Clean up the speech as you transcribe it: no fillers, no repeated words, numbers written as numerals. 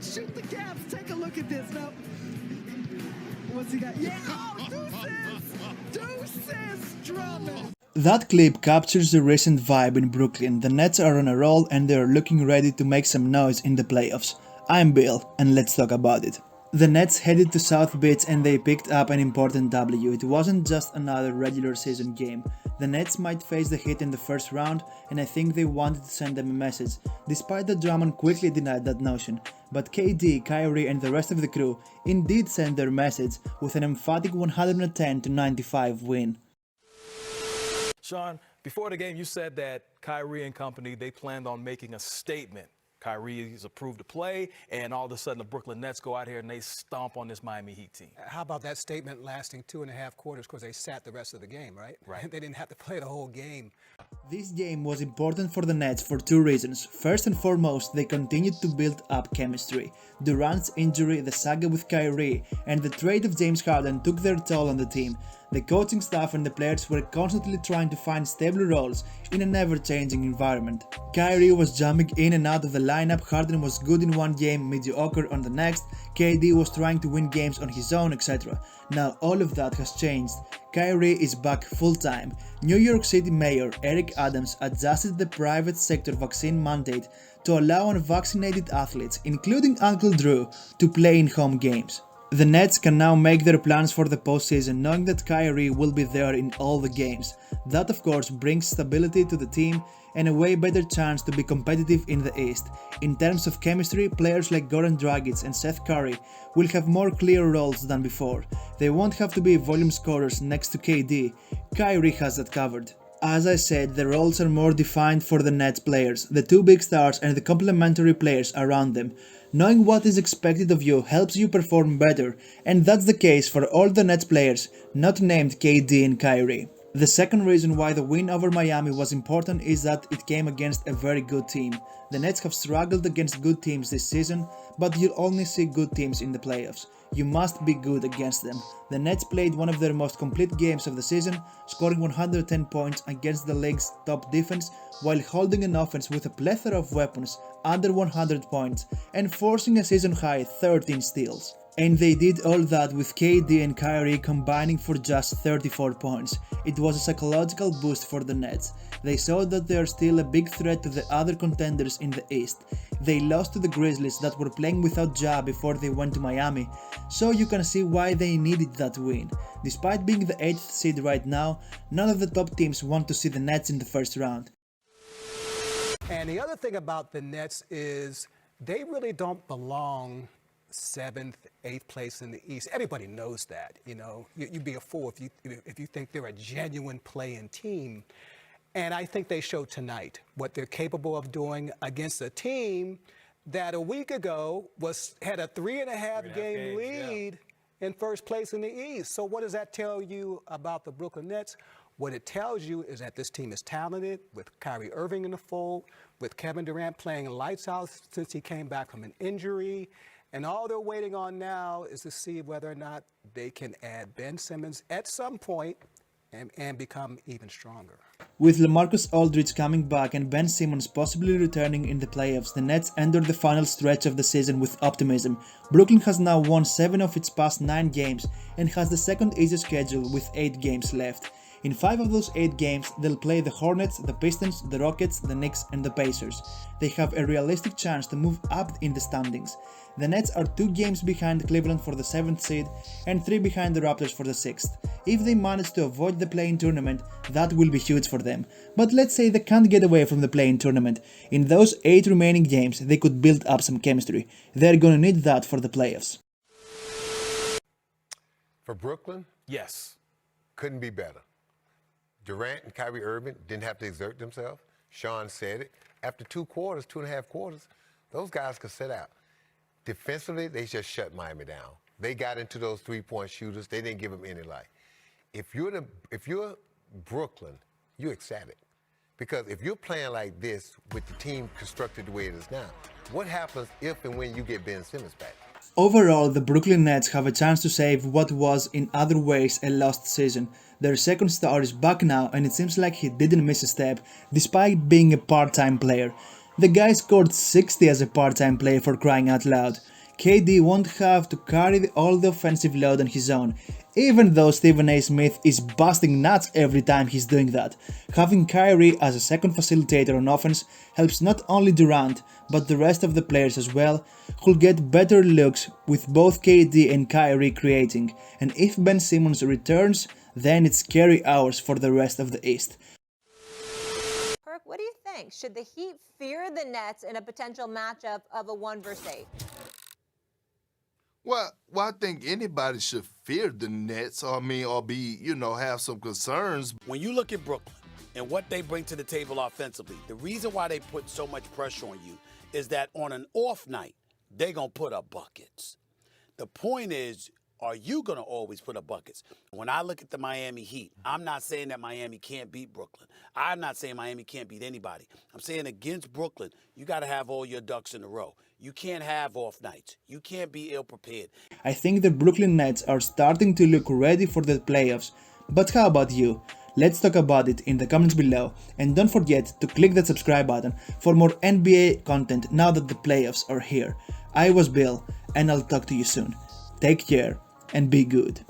shoot the Caps. Take a look at this. No. What's he got? Yeah, oh, deuces, Drummond. That clip captures the recent vibe in Brooklyn. The Nets are on a roll and they are looking ready to make some noise in the playoffs. I'm Bill, and let's talk about it. The Nets headed to South Beach and they picked up an important W. It wasn't just another regular season game. The Nets might face the Heat in the first round, and I think they wanted to send them a message, despite that Drummond quickly denied that notion. But KD, Kyrie and the rest of the crew indeed sent their message with an emphatic 110-95 win. Sean, before the game you said that Kyrie and company, they planned on making a statement. Kyrie is approved to play, and all of a sudden the Brooklyn Nets go out here and they stomp on this Miami Heat team. How about that statement lasting 2.5 quarters because they sat the rest of the game, right? Right. They didn't have to play the whole game. This game was important for the Nets for two reasons. First and foremost, they continued to build up chemistry. Durant's injury, the saga with Kyrie, and the trade of James Harden took their toll on the team. The coaching staff and the players were constantly trying to find stable roles in an ever-changing environment. Kyrie was jumping in and out of the lineup, Harden was good in one game, mediocre on the next, KD was trying to win games on his own, etc. Now all of that has changed. Kyrie is back full-time. New York City Mayor Eric Adams adjusted the private sector vaccine mandate to allow unvaccinated athletes, including Uncle Drew, to play in home games. The Nets can now make their plans for the postseason knowing that Kyrie will be there in all the games. That of course brings stability to the team and a way better chance to be competitive in the East. In terms of chemistry, players like Goran Dragic and Seth Curry will have more clear roles than before. They won't have to be volume scorers next to KD. Kyrie has that covered. As I said, the roles are more defined for the Nets players, the two big stars and the complementary players around them. Knowing what is expected of you helps you perform better, and that's the case for all the Nets players, not named KD and Kyrie. The second reason why the win over Miami was important is that it came against a very good team. The Nets have struggled against good teams this season, but you'll only see good teams in the playoffs. You must be good against them. The Nets played one of their most complete games of the season, scoring 110 points against the league's top defense while holding an offense with a plethora of weapons under 100 points and forcing a season-high 13 steals. And they did all that with KD and Kyrie combining for just 34 points. It was a psychological boost for the Nets. They saw that they are still a big threat to the other contenders in the East. They lost to the Grizzlies that were playing without Ja before they went to Miami, so you can see why they needed that win. Despite being the 8th seed right now, none of the top teams want to see the Nets in the first round. And the other thing about the Nets is they really don't belong 7th, 8th place in the East. Everybody knows that. You know, you'd be a fool if you think they're a genuine play-in team. And I think they showed tonight what they're capable of doing against a team that a week ago had a 3.5 game lead in first place in the East. So what does that tell you about the Brooklyn Nets? What it tells you is that this team is talented, with Kyrie Irving in the fold, with Kevin Durant playing lights out since he came back from an injury. And all they're waiting on now is to see whether or not they can add Ben Simmons at some point and become even stronger. With LaMarcus Aldridge coming back and Ben Simmons possibly returning in the playoffs, the Nets enter the final stretch of the season with optimism. Brooklyn has now won 7 of its past 9 games and has the second easiest schedule with 8 games left. In 5 of those 8 games, they'll play the Hornets, the Pistons, the Rockets, the Knicks and the Pacers. They have a realistic chance to move up in the standings. The Nets are 2 games behind Cleveland for the 7th seed and 3 behind the Raptors for the 6th. If they manage to avoid the play-in tournament, that will be huge for them. But let's say they can't get away from the play-in tournament. In those 8 remaining games, they could build up some chemistry. They're gonna need that for the playoffs. For Brooklyn? Yes. Couldn't be better. Durant and Kyrie Irving didn't have to exert themselves. Sean said it. After 2.5 quarters, those guys could sit out. Defensively, they just shut Miami down. They got into those three-point shooters. They didn't give them any light. If you're Brooklyn, you're ecstatic. Because if you're playing like this with the team constructed the way it is now, what happens if and when you get Ben Simmons back? Overall, the Brooklyn Nets have a chance to save what was in other ways a lost season. Their second star is back now and it seems like he didn't miss a step, despite being a part-time player. The guy scored 60 as a part-time player, for crying out loud. KD won't have to carry all the offensive load on his own, even though Stephen A. Smith is busting nuts every time he's doing that. Having Kyrie as a second facilitator on offense helps not only Durant, but the rest of the players as well, who'll get better looks with both KD and Kyrie creating, and if Ben Simmons returns, then it's scary hours for the rest of the East. Perk, what do you think? Should the Heat fear the Nets in a potential matchup of a 1 versus 8? Well, I think anybody should fear the Nets, or be, have some concerns. When you look at Brooklyn and what they bring to the table offensively, the reason why they put so much pressure on you is that on an off night, they're going to put up buckets. The point is, are you going to always put up buckets? When I look at the Miami Heat, I'm not saying that Miami can't beat Brooklyn. I'm not saying Miami can't beat anybody. I'm saying against Brooklyn, you got to have all your ducks in a row. You can't have off nights. You can't be ill-prepared. I think the Brooklyn Nets are starting to look ready for the playoffs. But how about you? Let's talk about it in the comments below, and don't forget to click that subscribe button for more NBA content now that the playoffs are here. I was Bill, and I'll talk to you soon. Take care and be good.